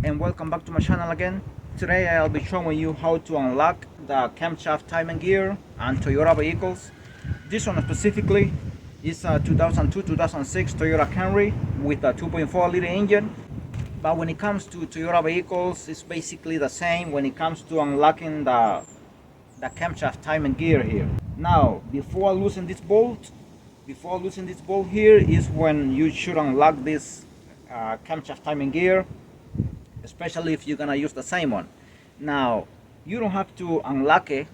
and welcome back to my channel again. Today I'll be showing you how to unlock the camshaft timing gear on Toyota vehicles. This one specifically is a 2002-2006 Toyota Camry with a 2.4 liter engine. But when it comes to Toyota vehicles, it's basically the same when it comes to unlocking the camshaft timing gear here. Now, before losing this bolt here is when you should unlock this camshaft timing gear, especially if you're gonna use the same one. Now, you don't have to unlock it.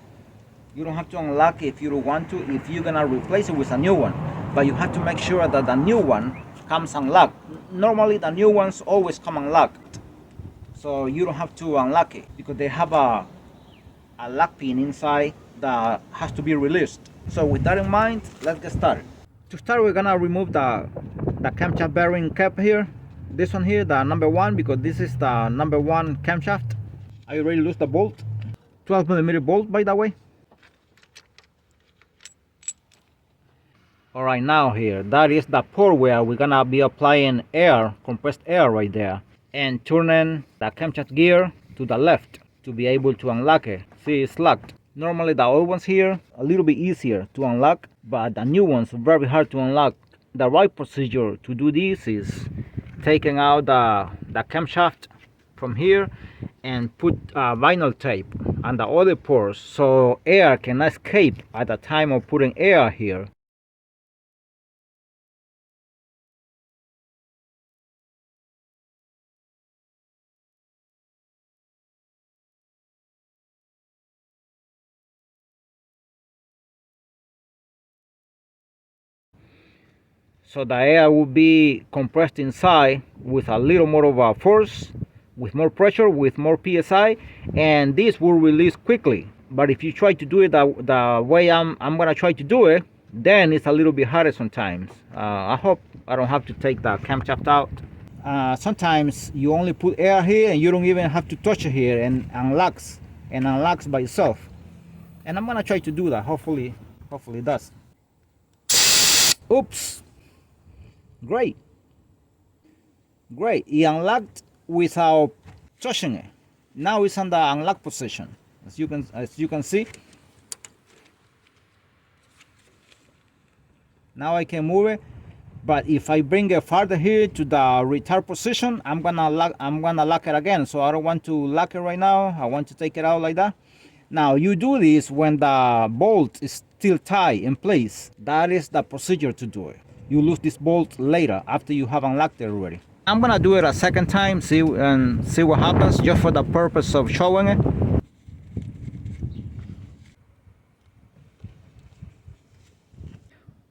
You don't have to unlock it if you don't want to, if you're gonna replace it with a new one. But you have to make sure that the new one comes unlocked. Normally, the new ones always come unlocked, so you don't have to unlock it because they have a lock pin inside that has to be released. So with that in mind, let's get started. To start, we're gonna remove the camshaft bearing cap here. This one here, the number one, because this is the number one camshaft. I already loosed the bolt, 12mm bolt, by the way. Alright, now here, that is the port where we're gonna be applying air, compressed air right there, and turning the camshaft gear to the left to be able to unlock it. See, it's locked. Normally the old ones here, a little bit easier to unlock, but the new ones very hard to unlock. The right procedure to do this is taking out the camshaft from here and put vinyl tape on the other ports so air can escape at the time of putting air here. So the air will be compressed inside with a little more of a force, with more pressure, with more psi, and this will release quickly. But if you try to do it the way I'm gonna try to do it, then it's a little bit harder sometimes. I hope I don't have to take the camshaft out. Sometimes you only put air here and you don't even have to touch it here, and unlocks by itself. And I'm gonna try to do that. Hopefully it does. Oops. Great, it unlocked without touching it. Now it's on the unlock position, as you can see. Now I can move it, but if I bring it farther here to the retard position, I'm gonna lock it again. So I don't want to lock it right now. I want to take it out like that. Now you do this when the bolt is still tied in place. That is the procedure to do it. You lose this bolt later after you have unlocked it already. I'm gonna do it a second time, see what happens, just for the purpose of showing it.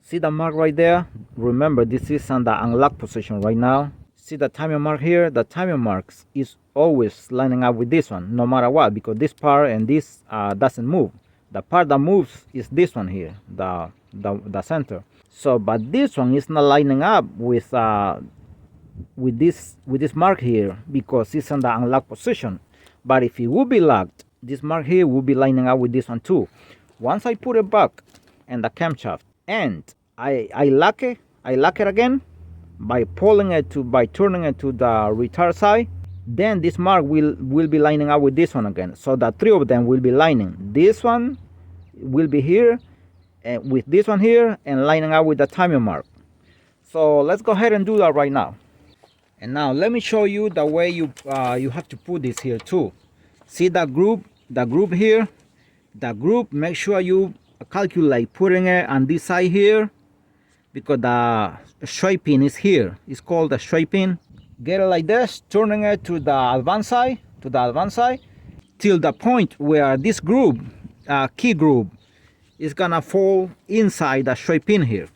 See the mark right there? Remember, this is on the unlock position right now. See the timing mark here? The timing marks is always lining up with this one, no matter what, because this part and this doesn't move. The part that moves is this one here, the center. So, but this one is not lining up with this mark here because it's on the unlock position. But if it would be locked, this mark here will be lining up with this one too. Once I put it back in the camshaft and I lock it again by turning it to the retard side, then this mark will be lining up with this one again. So the three of them will be lining. This one will be here, and with this one here, and lining up with the timing mark. So let's go ahead and do that right now. And now let me show you the way you have to put this here too. See the group here? The group, make sure you calculate putting it on this side here, because the straight pin is here. It's called the straight pin. Get it like this, turning it to the advanced side, till the point where this group, key group, is gonna fall inside the straight pin here.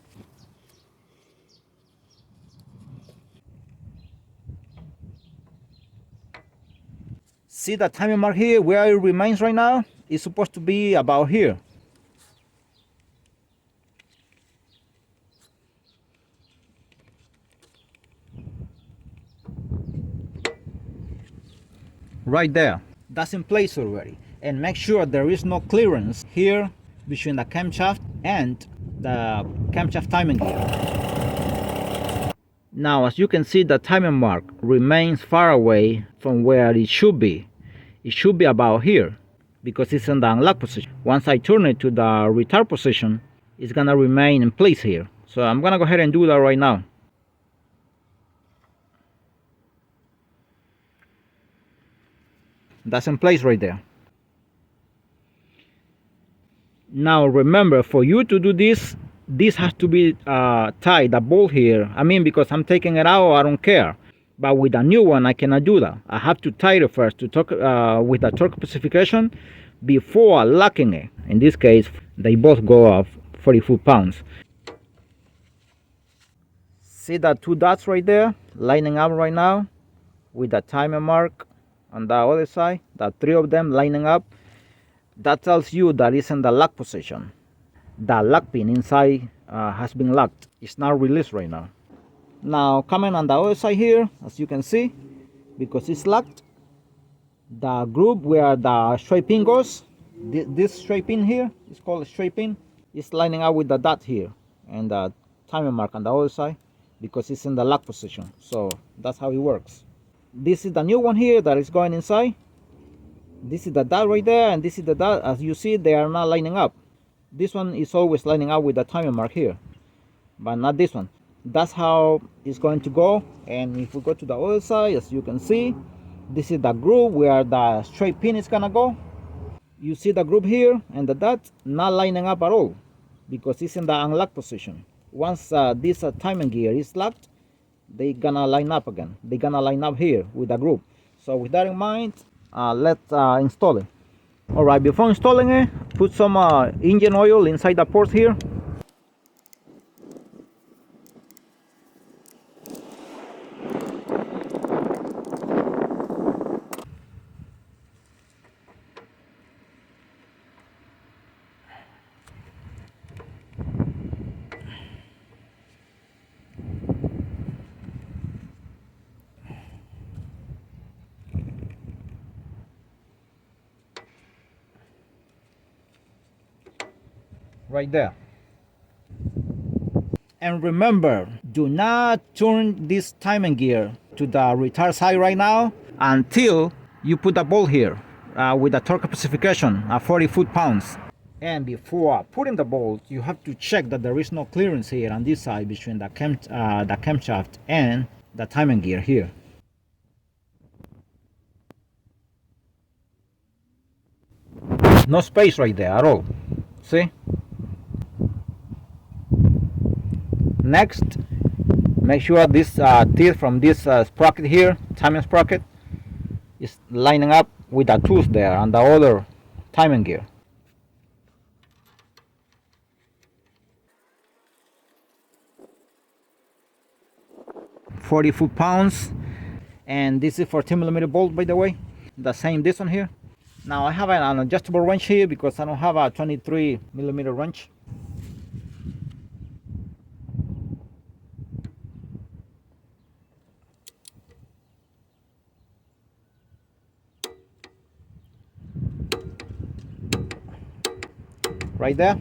See the timing mark here where it remains right now? It's supposed to be about here. Right there. That's in place already. And make sure there is no clearance here between the camshaft and the camshaft timing gear. Now, as you can see, the timing mark remains far away from where it should be. It should be about here because it's in the unlock position. Once I turn it to the retard position, it's gonna remain in place here. So I'm gonna go ahead and do that right now. That's in place right there. Now remember, for you to do this has to be tied, the bolt here. I mean, because I'm taking it out, I don't care. But with a new one, I cannot do that. I have to tie it first to talk with the torque specification before locking it. In this case, they both go off 40 foot-pounds. See the two dots right there lining up right now with the timer mark on the other side, the three of them lining up. That tells you that it's in the lock position. The lock pin inside has been locked. It's not released right now. Now coming on the other side here, as you can see, because it's locked, the groove where the straight pin goes, this straight pin here is called a straight pin, is lining up with the dot here and the timer mark on the other side because it's in the lock position. So that's how it works. This is the new one here that is going inside. This is the dot right there, and this is the dot. As you see, they are not lining up. This one is always lining up with the timer mark here, but not this one. That's how it's going to go. And if we go to the other side, as you can see, this is the groove where the straight pin is gonna go. You see the groove here and the dot not lining up at all because it's in the unlock position. Once this timing gear is locked, they gonna line up again. They're gonna line up here with the groove. So with that in mind, let's install it. Alright, before installing it, put some engine oil inside the port here. Right there. And remember, do not turn this timing gear to the retard side right now until you put the bolt here with the torque specification at 40 foot-pounds. And before putting the bolt, you have to check that there is no clearance here on this side between the camshaft and the timing gear here. No space right there at all. See? Next, make sure this teeth from this sprocket here, timing sprocket, is lining up with the tooth there on the other timing gear. .40 foot-pounds, and this is 14mm bolt, by the way. The same this one here. Now I have an adjustable wrench here because I don't have a 23mm wrench. Right there.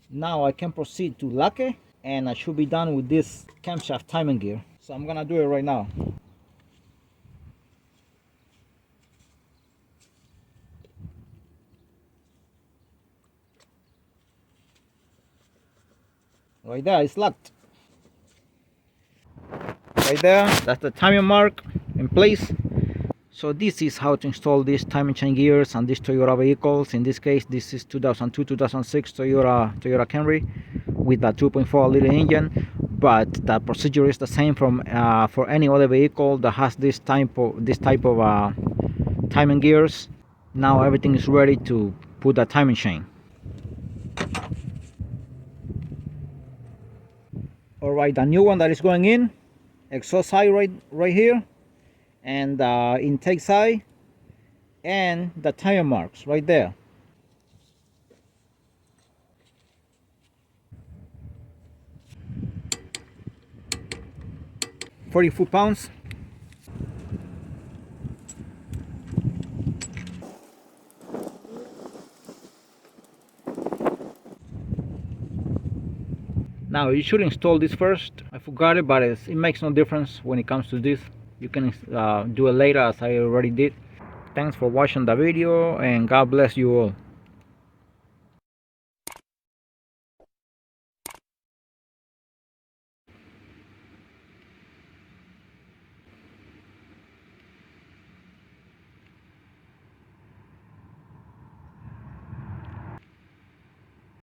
Now I can proceed to lock it, and I should be done with this camshaft timing gear. So I'm gonna do it right now. Right there, it's locked. Right there, that's the timing mark in place. So this is how to install these timing chain gears on these Toyota vehicles. In this case, this is 2002-2006 Toyota Camry with a 2.4-liter engine. But the procedure is the same from for any other vehicle that has this type of timing gears. Now everything is ready to put the timing chain. All right, the new one that is going in, exhaust side right here, and the intake side, and the tire marks right there. .40 foot-pounds. Now you should install this first. I forgot it, but it makes no difference when it comes to this. You can do it later as I already did. Thanks for watching the video and God bless you all.